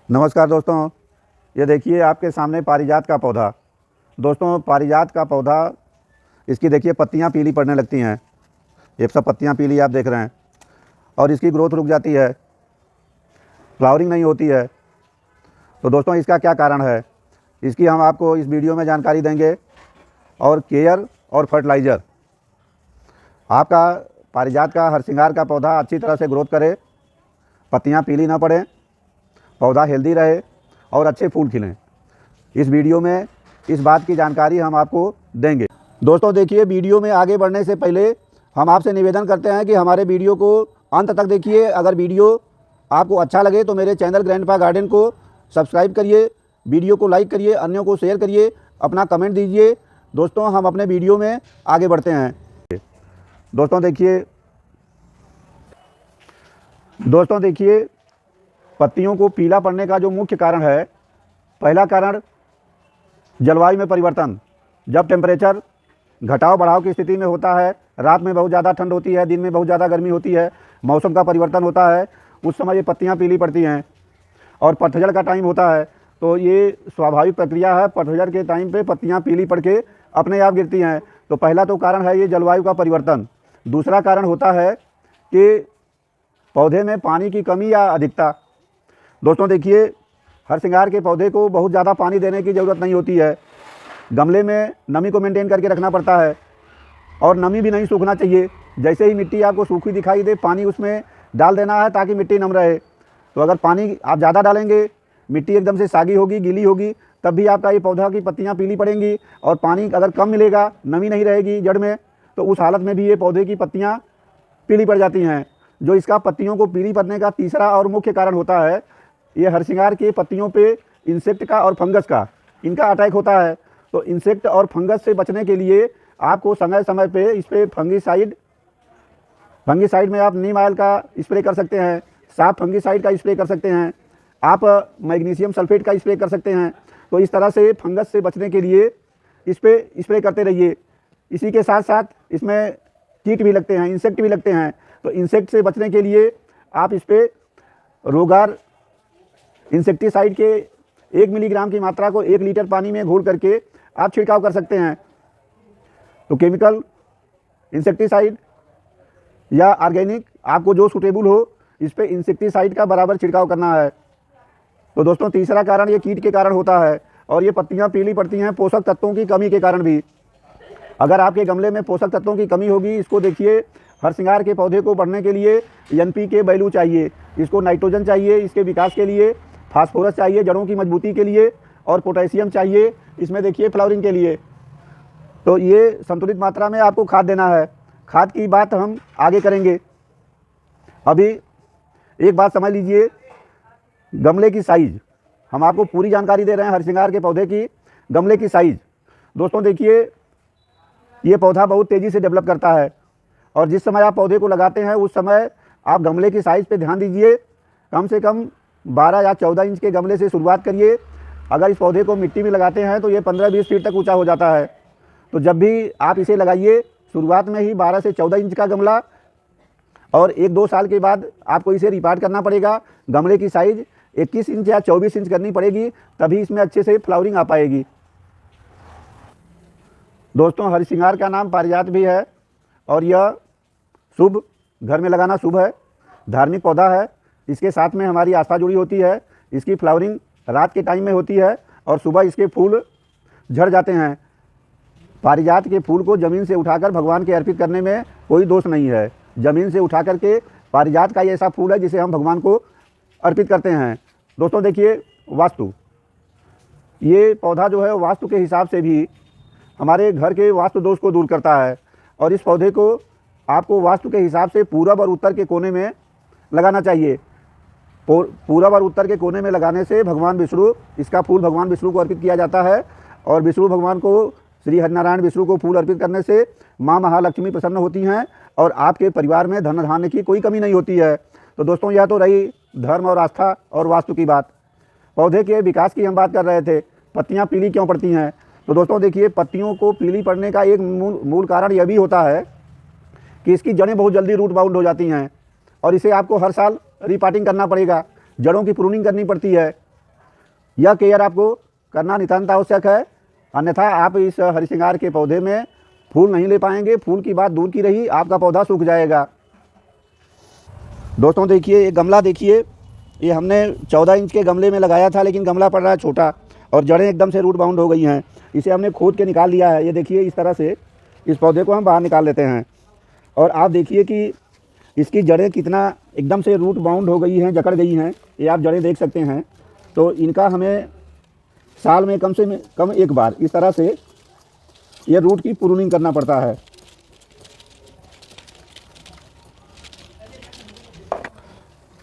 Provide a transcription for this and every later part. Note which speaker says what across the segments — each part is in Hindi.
Speaker 1: नमस्कार दोस्तों, ये देखिए आपके सामने पारिजात का पौधा। दोस्तों पारिजात का पौधा, इसकी देखिए पत्तियां पीली पड़ने लगती हैं। ये सब पत्तियां पीली आप देख रहे हैं और इसकी ग्रोथ रुक जाती है, फ्लावरिंग नहीं होती है। तो दोस्तों इसका क्या कारण है, इसकी हम आपको इस वीडियो में जानकारी देंगे। और केयर और फर्टिलाइज़र, आपका पारिजात का हरसिंगार का पौधा अच्छी तरह से ग्रोथ करे, पत्तियां पीली ना पड़ें, पौधा हेल्दी रहे और अच्छे फूल खिलें। इस वीडियो में इस बात की जानकारी हम आपको देंगे। दोस्तों देखिए, वीडियो में आगे बढ़ने से पहले हम आपसे निवेदन करते हैं कि हमारे वीडियो को अंत तक देखिए। अगर वीडियो आपको अच्छा लगे तो मेरे चैनल ग्रैंडपा गार्डन को सब्सक्राइब करिए, वीडियो को लाइक करिए, अन्यों को शेयर करिए, अपना कमेंट दीजिए। दोस्तों हम अपने वीडियो में आगे बढ़ते हैं। दोस्तों देखिए पत्तियों को पीला पड़ने का जो मुख्य कारण है, पहला कारण जलवायु में परिवर्तन। जब टेम्परेचर घटाव बढ़ाव की स्थिति में होता है, रात में बहुत ज़्यादा ठंड होती है, दिन में बहुत ज़्यादा गर्मी होती है, मौसम का परिवर्तन होता है, उस समय ये पत्तियां पीली पड़ती हैं। और पतझड़ का टाइम होता है तो ये स्वाभाविक प्रक्रिया है, पतझड़ के टाइम पे पत्तियां पीली पड़ के अपने आप गिरती हैं। तो पहला तो कारण है ये जलवायु का परिवर्तन। दूसरा कारण होता है कि पौधे में पानी की कमी या अधिकता। दोस्तों देखिए, हरसिंगार के पौधे को बहुत ज़्यादा पानी देने की ज़रूरत नहीं होती है। गमले में नमी को मेंटेन करके रखना पड़ता है और नमी भी नहीं सूखना चाहिए। जैसे ही मिट्टी आपको सूखी दिखाई दे, पानी उसमें डाल देना है ताकि मिट्टी नम रहे। तो अगर पानी आप ज़्यादा डालेंगे, मिट्टी एकदम से सागी होगी, गीली होगी, तब भी आपका ये पौधा की पत्तियाँ पीली पड़ेंगी। और पानी अगर कम मिलेगा, नमी नहीं रहेगी जड़ में, तो उस हालत में भी ये पौधे की पत्तियाँ पीली पड़ जाती हैं। जो इसका पत्तियों को पीली पड़ने का तीसरा और मुख्य कारण होता है, ये हरसिंगार के पत्तियों पे इंसेक्ट का और फंगस का, इनका अटैक होता है। तो इंसेक्ट और फंगस से बचने के लिए आपको समय समय पे इस पर फंगीसाइड में आप नीम ऑयल का स्प्रे कर सकते हैं, साफ फंगीसाइड का स्प्रे कर सकते हैं, आप मैग्नीशियम सल्फेट का स्प्रे कर सकते हैं। तो इस तरह से फंगस से बचने के लिए इस पर स्प्रे करते रहिए। इसी के साथ साथ इसमें कीट भी लगते हैं, इंसेक्ट भी लगते हैं। तो इंसेक्ट से बचने के लिए आप इस पर रोगार इंसेक्टिसाइड के 1 मिलीग्राम की मात्रा को 1 लीटर पानी में घोल करके आप छिड़काव कर सकते हैं। तो केमिकल इंसेक्टिसाइड या ऑर्गेनिक, आपको जो सूटेबल हो, इस पे इंसेक्टिसाइड का बराबर छिड़काव करना है। तो दोस्तों तीसरा कारण ये कीट के कारण होता है और ये पत्तियां पीली पड़ती हैं पोषक तत्वों की कमी के कारण भी। अगर आपके गमले में पोषक तत्वों की कमी होगी, इसको देखिए, हरसिंगार के पौधे को बढ़ने के लिए NPK वैल्यू चाहिए, इसको नाइट्रोजन चाहिए इसके विकास के लिए, फास्फोरस चाहिए जड़ों की मजबूती के लिए, और पोटेशियम चाहिए इसमें देखिए फ्लावरिंग के लिए। तो ये संतुलित मात्रा में आपको खाद देना है। खाद की बात हम आगे करेंगे। अभी एक बात समझ लीजिए, गमले की साइज़, हम आपको पूरी जानकारी दे रहे हैं हरसिंगार के पौधे की। गमले की साइज़, दोस्तों देखिए, ये पौधा बहुत तेज़ी से डेवलप करता है और जिस समय आप पौधे को लगाते हैं उस समय आप गमले की साइज़ पे ध्यान दीजिए। कम से कम 12 या 14 इंच के गमले से शुरुआत करिए। अगर इस पौधे को मिट्टी में लगाते हैं तो ये 15-20 फीट तक ऊंचा हो जाता है। तो जब भी आप इसे लगाइए, शुरुआत में ही 12 से 14 इंच का गमला, और 1-2 साल के बाद आपको इसे रिपार्ट करना पड़ेगा। गमले की साइज़ 21 इंच या 24 इंच करनी पड़ेगी, तभी इसमें अच्छे से फ्लावरिंग आ पाएगी। दोस्तों हरसिंगार का नाम पारिजात भी है और यह शुभ, घर में लगाना शुभ है, धार्मिक पौधा है। इसके साथ में हमारी आस्था जुड़ी होती है। इसकी फ्लावरिंग रात के टाइम में होती है और सुबह इसके फूल झड़ जाते हैं। पारिजात के फूल को ज़मीन से उठाकर भगवान के अर्पित करने में कोई दोष नहीं है। ज़मीन से उठा करके पारिजात का ये ऐसा फूल है जिसे हम भगवान को अर्पित करते हैं। दोस्तों देखिए, वास्तु, ये पौधा जो है वास्तु के हिसाब से भी हमारे घर के वास्तु दोष को दूर करता है। और इस पौधे को आपको वास्तु के हिसाब से पूरब और उत्तर के कोने में लगाना चाहिए। पूरब और उत्तर के कोने में लगाने से भगवान विष्णु, इसका फूल भगवान विष्णु को अर्पित किया जाता है और विष्णु भगवान को, श्री हरिनारायण विष्णु को फूल अर्पित करने से माँ महालक्ष्मी प्रसन्न होती हैं और आपके परिवार में धन धान्य की कोई कमी नहीं होती है। तो दोस्तों यह तो रही धर्म और आस्था और वास्तु की बात। पौधे के विकास की हम बात कर रहे थे, पत्तियाँ पीली क्यों पड़ती हैं। तो दोस्तों देखिए, पत्तियों को पीली पड़ने का एक मूल कारण यह भी होता है कि इसकी जड़ें बहुत जल्दी रूट बाउंड हो जाती हैं और इसे आपको हर साल रिपार्टिंग करना पड़ेगा, जड़ों की प्रूनिंग करनी पड़ती है। यह केयर आपको करना नितांत आवश्यक है, अन्यथा आप इस हरिसिंगार के पौधे में फूल नहीं ले पाएंगे। फूल की बात दूर की रही, आपका पौधा सूख जाएगा। दोस्तों देखिए, ये गमला देखिए, ये हमने 14 इंच के गमले में लगाया था, लेकिन गमला पड़ रहा है छोटा और जड़ें एकदम से रूट बाउंड हो गई हैं। इसे हमने खोद के निकाल लिया है। ये देखिए, इस तरह से इस पौधे को हम बाहर निकाल लेते हैं और आप देखिए कि इसकी जड़ें कितना एकदम से रूट बाउंड हो गई हैं, जकड़ गई हैं। ये आप जड़ें देख सकते हैं। तो इनका हमें साल में कम से कम एक बार इस तरह से ये रूट की प्रूनिंग करना पड़ता है।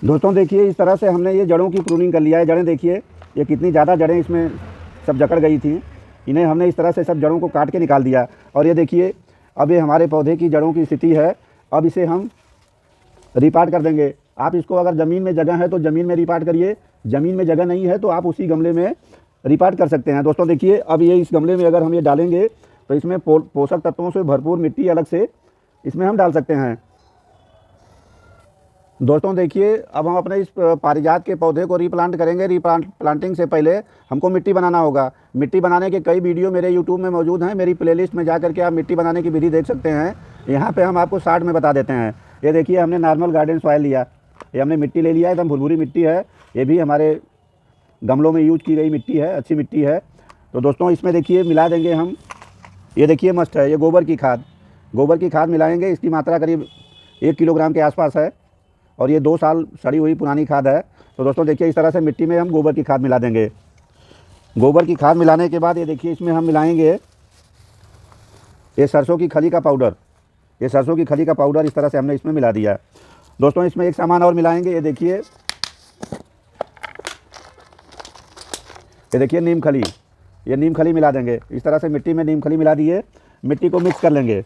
Speaker 1: दोस्तों देखिए, इस तरह से हमने ये जड़ों की प्रूनिंग कर लिया है। जड़ें देखिए, ये कितनी ज़्यादा जड़ें इसमें सब जकड़ गई थी। इन्हें हमने इस तरह से सब जड़ों को काट के निकाल दिया और ये देखिए, अब ये हमारे पौधे की जड़ों की स्थिति है। अब इसे हम रिपार्ट कर देंगे। आप इसको अगर ज़मीन में जगह है तो ज़मीन में रिपार्ट करिए, ज़मीन में जगह नहीं है तो आप उसी गमले में रिपार्ट कर सकते हैं। दोस्तों देखिए, अब ये इस गमले में अगर हम ये डालेंगे तो इसमें पोषक तत्वों से भरपूर मिट्टी अलग से इसमें हम डाल सकते हैं। दोस्तों देखिए, अब हम अपने इस पारिजात के पौधे को रीप्लांट करेंगे। प्लांटिंग से पहले हमको मिट्टी बनाना होगा। मिट्टी बनाने के कई वीडियो मेरे यूट्यूब में मौजूद हैं। मेरी प्लेलिस्ट में जा करके आप मिट्टी बनाने की विधि देख सकते हैं। यहाँ पे हम आपको शॉर्ट में बता देते हैं। ये देखिए, हमने नॉर्मल गार्डन सॉइल लिया, ये हमने मिट्टी ले लिया, एकदम भुरभुरी मिट्टी है। ये भी हमारे गमलों में यूज की गई मिट्टी है, अच्छी मिट्टी है। तो दोस्तों इसमें देखिए मिला देंगे हम, ये देखिए मस्ट है, ये गोबर की खाद। गोबर की खाद मिलाएंगे। इसकी मात्रा करीब 1 किलोग्राम के आसपास है और ये 2 साल सड़ी हुई पुरानी खाद है। तो दोस्तों देखिए, इस तरह से मिट्टी में हम गोबर की खाद मिला देंगे। गोबर की खाद मिलाने के बाद ये देखिए, इसमें हम मिलाएंगे ये सरसों की खली का पाउडर। ये सरसों की खली का पाउडर इस तरह से हमने इसमें मिला दिया। दोस्तों इसमें एक सामान और मिलाएंगे। ये देखिए नीम खली। ये नीम खली मिला देंगे। इस तरह से मिट्टी में नीम खली मिला दिए। मिट्टी को मिक्स कर लेंगे।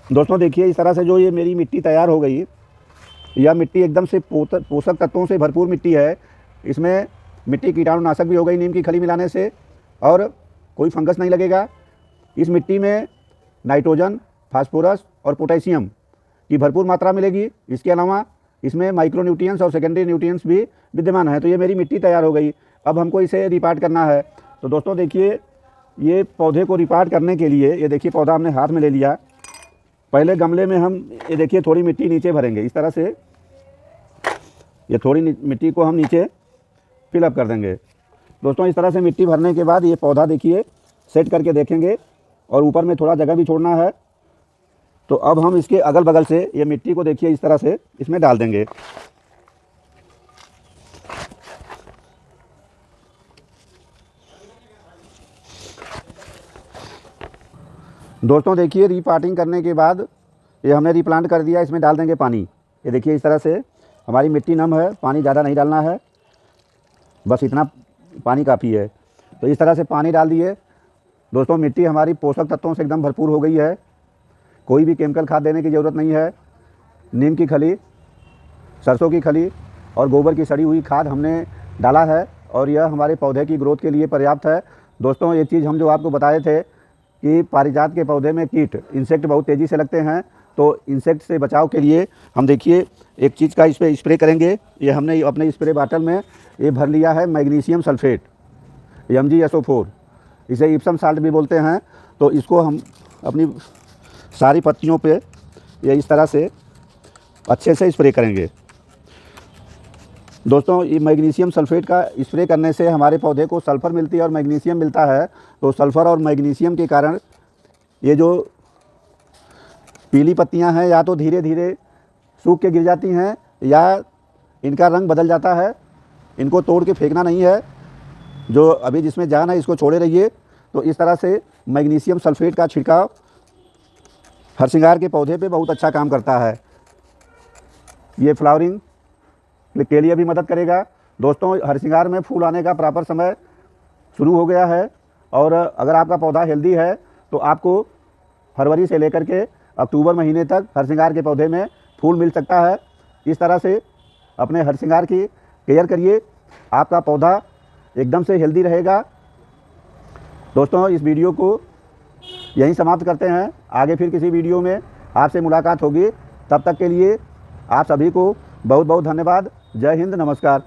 Speaker 1: दोस्तों देखिए, इस तरह से जो ये मेरी मिट्टी तैयार हो गई, यह मिट्टी एकदम से पोषक तत्वों से भरपूर मिट्टी है। इसमें मिट्टी कीटाणुनाशक भी हो गई नीम की खली मिलाने से और कोई फंगस नहीं लगेगा। इस मिट्टी में नाइट्रोजन, फास्फोरस और पोटेशियम की भरपूर मात्रा मिलेगी। इसके अलावा इसमें माइक्रो न्यूट्रिएंट्स और सेकेंडरी न्यूट्रिएंट्स भी विद्यमान है। तो ये मेरी मिट्टी तैयार हो गई। अब हमको इसे रिपार्ट करना है। तो दोस्तों देखिए, ये पौधे को रिपार्ट करने के लिए ये देखिए, पौधा हमने हाथ में ले लिया। पहले गमले में हम ये देखिए थोड़ी मिट्टी नीचे भरेंगे। इस तरह से ये थोड़ी मिट्टी को हम नीचे फिलअप कर देंगे। दोस्तों इस तरह से मिट्टी भरने के बाद ये पौधा देखिए सेट करके देखेंगे और ऊपर में थोड़ा जगह भी छोड़ना है। तो अब हम इसके अगल बगल से ये मिट्टी को देखिए इस तरह से इसमें डाल देंगे। दोस्तों देखिए, रीपार्टिंग करने के बाद ये हमने रीप्लांट कर दिया। इसमें डाल देंगे पानी। ये देखिए, इस तरह से हमारी मिट्टी नम है, पानी ज़्यादा नहीं डालना है, बस इतना पानी काफ़ी है। तो इस तरह से पानी डाल दिए। दोस्तों मिट्टी हमारी पोषक तत्वों से एकदम भरपूर हो गई है। कोई भी केमिकल खाद देने की ज़रूरत नहीं है। नीम की खली, सरसों की खली और गोबर की सड़ी हुई खाद हमने डाला है और यह हमारे पौधे की ग्रोथ के लिए पर्याप्त है। दोस्तों एक चीज़ हम जो आपको बताए थे कि पारिजात के पौधे में कीट, इंसेक्ट बहुत तेज़ी से लगते हैं। तो इंसेक्ट से बचाव के लिए हम देखिए एक चीज़ का इस पर स्प्रे करेंगे। ये हमने अपने स्प्रे बाटल में ये भर लिया है मैग्नीशियम सल्फेट, MgSO4, इसे इप्सम साल्ट भी बोलते हैं। तो इसको हम अपनी सारी पत्तियों पे ये इस तरह से अच्छे से स्प्रे करेंगे। दोस्तों ये मैग्नीशियम सल्फेट का स्प्रे करने से हमारे पौधे को सल्फ़र मिलती है और मैग्नीशियम मिलता है। तो सल्फ़र और मैग्नीशियम के कारण ये जो पीली पत्तियां हैं या तो धीरे धीरे सूख के गिर जाती हैं या इनका रंग बदल जाता है। इनको तोड़ के फेंकना नहीं है, जो अभी जिसमें जान है इसको छोड़े रहिए। तो इस तरह से मैग्नीशियम सल्फेट का छिड़काव हरसिंगार के पौधे पे बहुत अच्छा काम करता है। ये फ्लावरिंग के लिए भी मदद करेगा। दोस्तों हरसिंगार में फूल आने का प्रॉपर समय शुरू हो गया है और अगर आपका पौधा हेल्दी है तो आपको फरवरी से लेकर के अक्टूबर महीने तक हरसिंगार के पौधे में फूल मिल सकता है। इस तरह से अपने हरसिंगार की केयर करिए, आपका पौधा एकदम से हेल्दी रहेगा। दोस्तों इस वीडियो को यहीं समाप्त करते हैं। आगे फिर किसी वीडियो में आपसे मुलाकात होगी। तब तक के लिए आप सभी को बहुत बहुत धन्यवाद। जय हिंद, नमस्कार।